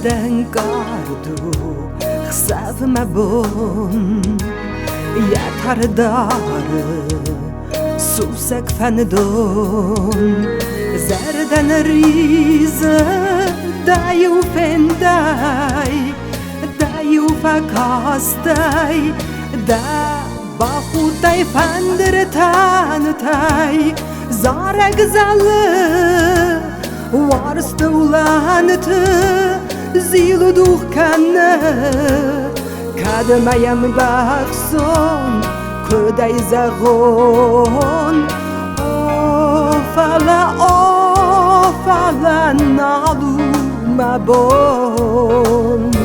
den gardu xsav mabon yatar darı susek fendon zerden rize dayu fenday dayu fakastay da baxutay fender tanıtay zara güzelli varst ulanıtı zilu duhkanı kadmayam bakson kuday zagon ofala nalu mabon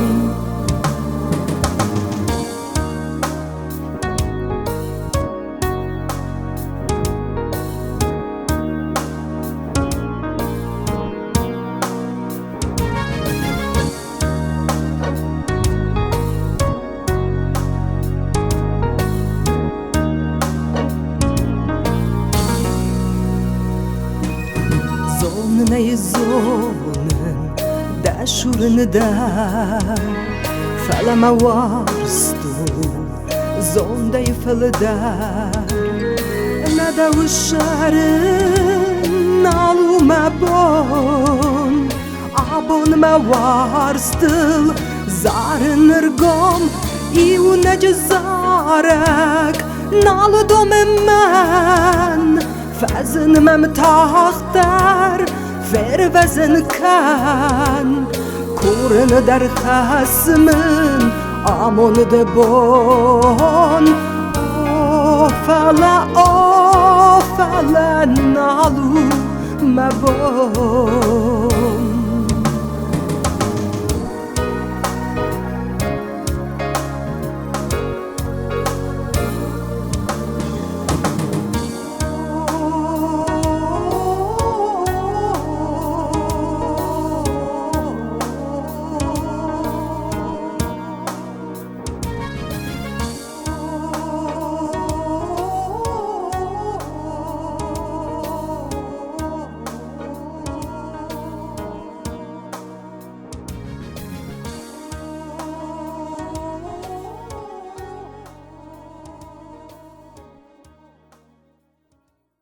Zonen zonen da şurını da falama varstu zonda ifalda nada uşarın aluma bon abon ma varstul zarın ergom i unece zarak nalu domeman fazın mem tahtar vervezin kan kurun der hasmın amon de bon ofala nalu mabon